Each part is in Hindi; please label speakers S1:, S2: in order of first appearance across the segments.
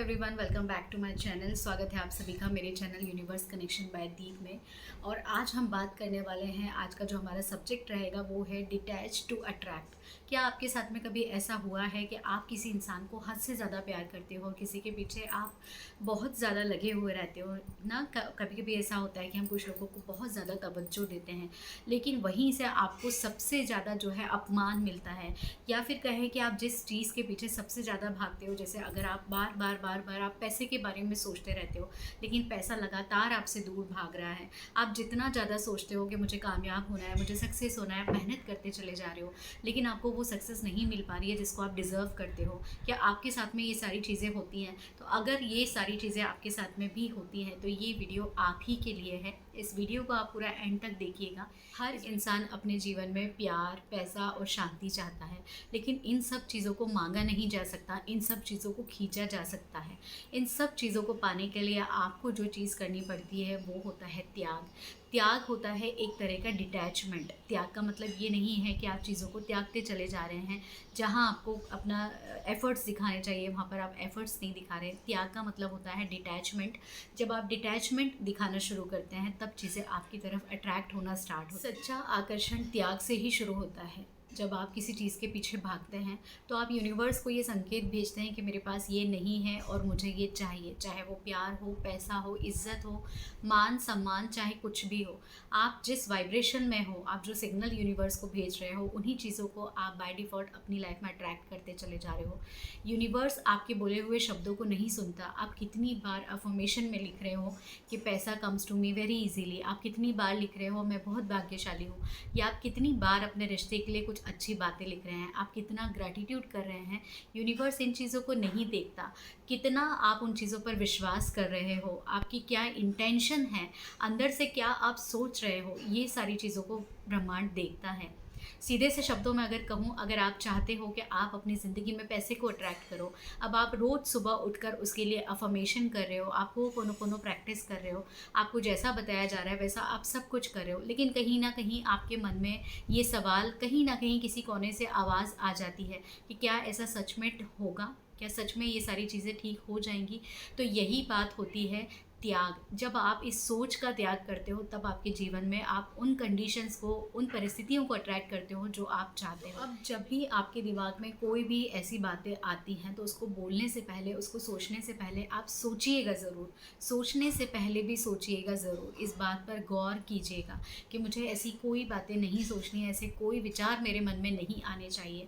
S1: Everyone, welcome back to my channel. स्वागत है आप सभी का मेरे channel universe connection by Deep में। और आज हम बात करने वाले हैं, आज का जो हमारा सब्जेक्ट रहेगा वो है डिटैच टू अट्रैक्ट। क्या आपके साथ में कभी ऐसा हुआ है कि आप किसी इंसान को हद से ज़्यादा प्यार करते हो, किसी के पीछे आप बहुत ज़्यादा लगे हुए रहते हो ना? कभी कभी ऐसा होता है कि हम कुछ लोगों को बहुत ज़्यादा तवज्जो देते हैं, लेकिन वहीं से आपको सबसे ज़्यादा जो है अपमान मिलता है, या फिर कहें कि आप जिस चीज़ के पीछे सबसे ज़्यादा भागते हो, जैसे अगर आप बार बार आप पैसे के बारे में सोचते रहते हो, लेकिन पैसा लगातार आपसे दूर भाग रहा है। आप जितना ज़्यादा सोचते हो कि मुझे कामयाब होना है, मुझे सक्सेस होना है, मेहनत करते चले जा रहे हो, लेकिन आपको वो सक्सेस नहीं मिल पा रही है जिसको आप डिज़र्व करते हो। क्या आपके साथ में ये सारी चीज़ें होती हैं? तो अगर ये सारी चीज़ें आपके साथ में भी होती हैं तो ये वीडियो आप ही के लिए है। इस वीडियो को आप पूरा एंड तक देखिएगा। हर इंसान अपने जीवन में प्यार, पैसा और शांति चाहता है, लेकिन इन सब चीज़ों को मांगा नहीं जा सकता, इन सब चीज़ों को खींचा जा सकता है। इन सब चीज़ों को पाने के लिए आपको जो चीज़ करनी पड़ती है वो होता है त्याग। त्याग होता है एक तरह का डिटैचमेंट। त्याग का मतलब ये नहीं है कि आप चीज़ों को त्यागते चले जा रहे हैं। जहाँ आपको अपना एफ़र्ट्स दिखाने चाहिए वहाँ पर आप एफ़र्ट्स नहीं दिखा रहे। त्याग का मतलब होता है डिटैचमेंट। जब आप डिटैचमेंट दिखाना शुरू करते हैं तब चीज़ें आपकी तरफ अट्रैक्ट होना स्टार्ट होता है। सच्चा आकर्षण त्याग से ही शुरू होता है। जब आप किसी चीज़ के पीछे भागते हैं तो आप यूनिवर्स को ये संकेत भेजते हैं कि मेरे पास ये नहीं है और मुझे ये चाहिए, चाहे वो प्यार हो, पैसा हो, इज्जत हो, मान सम्मान, चाहे कुछ भी हो। आप जिस वाइब्रेशन में हो, आप जो सिग्नल यूनिवर्स को भेज रहे हो, उन्हीं चीज़ों को आप बाय डिफ़ॉल्ट अपनी लाइफ में अट्रैक्ट करते चले जा रहे हो। यूनिवर्स आपके बोले हुए शब्दों को नहीं सुनता। आप कितनी बार अफर्मेशन में लिख रहे हो कि पैसा comes to me very easily, आप कितनी बार लिख रहे हो मैं बहुत भाग्यशाली हूँ, या आप कितनी बार अपने रिश्ते के लिए कुछ अच्छी बातें लिख रहे हैं, आप कितना ग्रैटिट्यूड कर रहे हैं। यूनिवर्स इन चीज़ों को नहीं देखता। कितना आप उन चीज़ों पर विश्वास कर रहे हो, आपकी क्या इंटेंशन है, अंदर से क्या आप सोच रहे हो, ये सारी चीज़ों को ब्रह्मांड देखता है। सीधे से शब्दों में अगर कहूँ, अगर आप चाहते हो कि आप अपनी ज़िंदगी में पैसे को अट्रैक्ट करो, अब आप रोज़ सुबह उठकर उसके लिए अफर्मेशन कर रहे हो, आप होपोनोपोनो प्रैक्टिस कर रहे हो, आपको जैसा बताया जा रहा है वैसा आप सब कुछ कर रहे हो, लेकिन कहीं ना कहीं आपके मन में ये सवाल कहीं ना कहीं किसी कोने से आवाज़ आ जाती है कि क्या ऐसा सच में होगा, क्या सच में ये सारी चीज़ें ठीक हो जाएंगी? तो यही बात होती है त्याग। जब आप इस सोच का त्याग करते हो तब आपके जीवन में आप उन कंडीशंस को, उन परिस्थितियों को अट्रैक्ट करते हो जो आप चाहते हो। अब जब भी आपके दिमाग में कोई भी ऐसी बातें आती हैं तो उसको बोलने से पहले, उसको सोचने से पहले आप सोचिएगा ज़रूर। सोचने से पहले भी सोचिएगा ज़रूर। इस बात पर गौर कीजिएगा कि मुझे ऐसी कोई बातें नहीं सोचनी, ऐसे कोई विचार मेरे मन में नहीं आने चाहिए।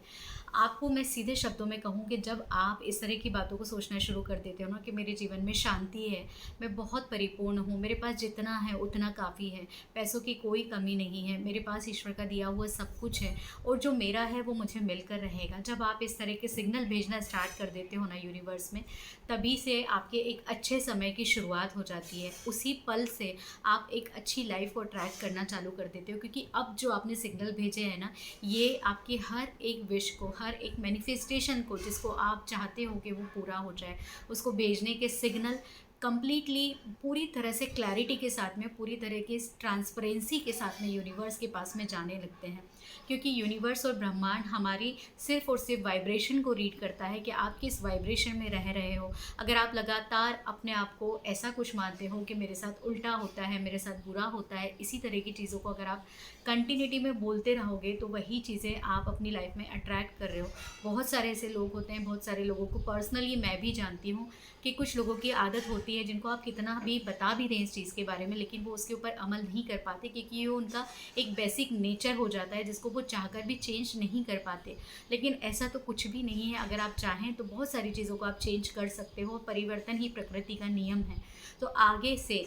S1: आपको मैं सीधे शब्दों में कहूँ कि जब आप इस तरह की बातों को सोचना शुरू कर देते हो ना कि मेरे जीवन में शांति है, मैं बहुत परिपूर्ण हूँ, मेरे पास जितना है उतना काफ़ी है, पैसों की कोई कमी नहीं है, मेरे पास ईश्वर का दिया हुआ सब कुछ है और जो मेरा है वो मुझे मिलकर रहेगा। जब आप इस तरह के सिग्नल भेजना स्टार्ट कर देते हो ना यूनिवर्स में, तभी से आपके एक अच्छे समय की शुरुआत हो जाती है। उसी पल से आप एक अच्छी लाइफ को अट्रैक्ट करना चालू कर देते हो, क्योंकि अब जो आपने सिग्नल भेजे हैं ना, ये आपकी हर एक विश को, हर एक मैनिफेस्टेशन को, जिसको आप चाहते हो कि वो पूरा हो जाए, उसको भेजने के सिग्नल कंप्लीटली पूरी तरह से क्लैरिटी के साथ में, पूरी तरह की ट्रांसपेरेंसी के साथ में यूनिवर्स के पास में जाने लगते हैं। क्योंकि यूनिवर्स और ब्रह्मांड हमारी सिर्फ और सिर्फ वाइब्रेशन को रीड करता है कि आप किस वाइब्रेशन में रह रहे हो। अगर आप लगातार अपने आप को ऐसा कुछ मानते हो कि मेरे साथ उल्टा होता है, मेरे साथ बुरा होता है, इसी तरह की चीज़ों को अगर आप कंटिन्यूटी में बोलते रहोगे तो वही चीज़ें आप अपनी लाइफ में अट्रैक्ट कर रहे हो। बहुत सारे ऐसे लोग होते हैं, बहुत सारे लोगों को पर्सनली मैं भी जानती हूँ कि कुछ लोगों की आदत होती है जिनको आप कितना भी बता भी दें इस चीज़ के बारे में, लेकिन वो उसके ऊपर अमल नहीं कर पाते, क्योंकि ये उनका एक बेसिक नेचर हो जाता है जिसको वो चाहकर भी चेंज नहीं कर पाते। लेकिन ऐसा तो कुछ भी नहीं है। अगर आप चाहें तो बहुत सारी चीज़ों को आप चेंज कर सकते हो। परिवर्तन ही प्रकृति का नियम है। तो आगे से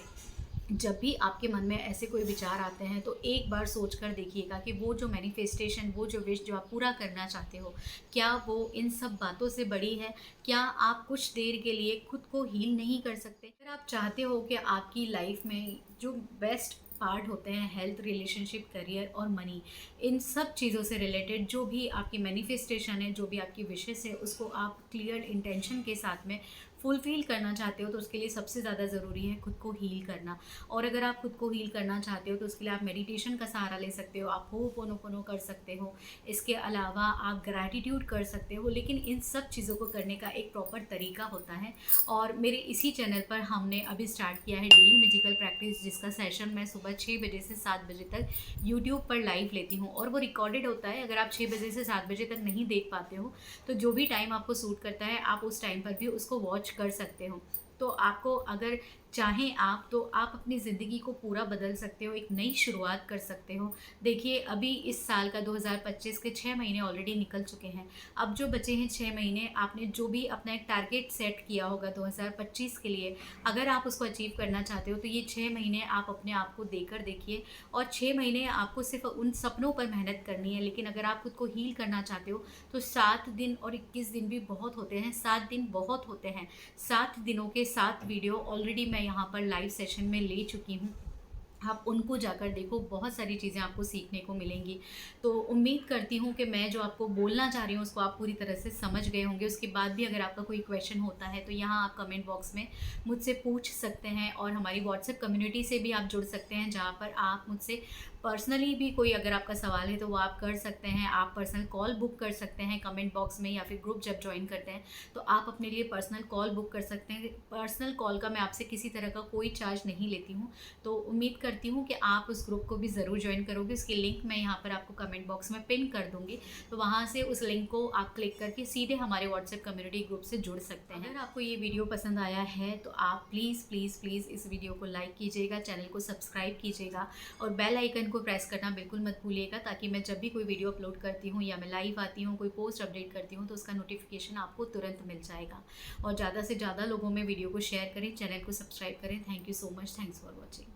S1: जब भी आपके मन में ऐसे कोई विचार आते हैं तो एक बार सोच कर देखिएगा कि वो जो मैनिफेस्टेशन, वो जो विश जो आप पूरा करना चाहते हो, क्या वो इन सब बातों से बड़ी है? क्या आप कुछ देर के लिए खुद को हील नहीं कर सकते? अगर आप चाहते हो कि आपकी लाइफ में जो बेस्ट पार्ट होते हैं, हेल्थ, रिलेशनशिप, करियर और मनी, इन सब चीज़ों से रिलेटेड जो भी आपकी मैनिफेस्टेशन है, जो भी आपकी विशेस है, उसको आप क्लियर इंटेंशन के साथ में फुलफिल करना चाहते हो तो उसके लिए सबसे ज़्यादा ज़रूरी है खुद को हील करना। और अगर आप खुद को हील करना चाहते हो तो उसके लिए आप मेडिटेशन का सहारा ले सकते हो, आप होपोनोपोनो कर सकते हो, इसके अलावा आप ग्रैटिट्यूड कर सकते हो। लेकिन इन सब चीज़ों को करने का एक प्रॉपर तरीका होता है। और मेरे इसी चैनल पर हमने अभी स्टार्ट किया है डेली मैजिकल प्रैक्टिस, जिसका सेशन मैं सुबह 6 बजे से 7 बजे तक यूट्यूब पर लाइव लेती हूँ और वो रिकॉर्डेड होता है। अगर आप 6 बजे से 7 बजे तक नहीं देख पाते हो तो जो भी टाइम आपको सूट करता है आप उस टाइम पर भी उसको वॉच कर सकते हो। तो आपको अगर चाहें आप तो आप अपनी ज़िंदगी को पूरा बदल सकते हो, एक नई शुरुआत कर सकते हो। देखिए अभी इस साल का 2025 के 6 महीने ऑलरेडी निकल चुके हैं। अब जो बचे हैं 6 महीने, आपने जो भी अपना एक टारगेट सेट किया होगा 2025 के लिए, अगर आप उसको अचीव करना चाहते हो तो ये 6 महीने आप अपने आप को देकर देखिए। और 6 महीने आपको सिर्फ उन सपनों पर मेहनत करनी है। लेकिन अगर आप खुद को हील करना चाहते हो तो 7 दिन और 21 दिन भी बहुत होते हैं, 7 दिन बहुत होते हैं। 7 दिनों के 7 वीडियो ऑलरेडी मैं यहाँ पर लाइव सेशन में ले चुकी हूँ। आप उनको जाकर देखो, बहुत सारी चीज़ें आपको सीखने को मिलेंगी। तो उम्मीद करती हूँ कि मैं जो आपको बोलना चाह रही हूँ उसको आप पूरी तरह से समझ गए होंगे। उसके बाद भी अगर आपका कोई क्वेश्चन होता है तो यहाँ आप कमेंट बॉक्स में मुझसे पूछ सकते हैं। और हमारी व्हाट्सएप कम्युनिटी से भी आप जुड़ सकते हैं, जहाँ पर आप मुझसे पर्सनली भी कोई अगर आपका सवाल है तो वो आप कर सकते हैं। आप पर्सनल कॉल बुक कर सकते हैं कमेंट बॉक्स में, या फिर ग्रुप जब ज्वाइन करते हैं तो आप अपने लिए पर्सनल कॉल बुक कर सकते हैं। पर्सनल कॉल का मैं आपसे किसी तरह का कोई चार्ज नहीं लेती हूँ। तो उम्मीद करती हूँ कि आप उस ग्रुप को भी ज़रूर ज्वाइन करोगे। उसकी लिंक मैं यहाँ पर आपको कमेंट बॉक्स में पिन कर दूँगी, तो वहाँ से उस लिंक को आप क्लिक करके सीधे हमारे व्हाट्सएप कम्युनिटी ग्रुप से जुड़ सकते हैं। अगर आपको ये वीडियो पसंद आया है तो आप प्लीज़ प्लीज़ प्लीज़ इस वीडियो को लाइक कीजिएगा, चैनल को सब्सक्राइब कीजिएगा और बेल आइकन को प्रेस करना बिल्कुल मत भूलिएगा, ताकि मैं जब भी कोई वीडियो अपलोड करती हूँ या मैं लाइव आती हूँ, कोई पोस्ट अपडेट करती हूँ तो उसका नोटिफिकेशन आपको तुरंत मिल जाएगा। और ज़्यादा से ज़्यादा लोगों में वीडियो को शेयर करें, चैनल को सब्सक्राइब करें। Thank you so much, thanks for watching.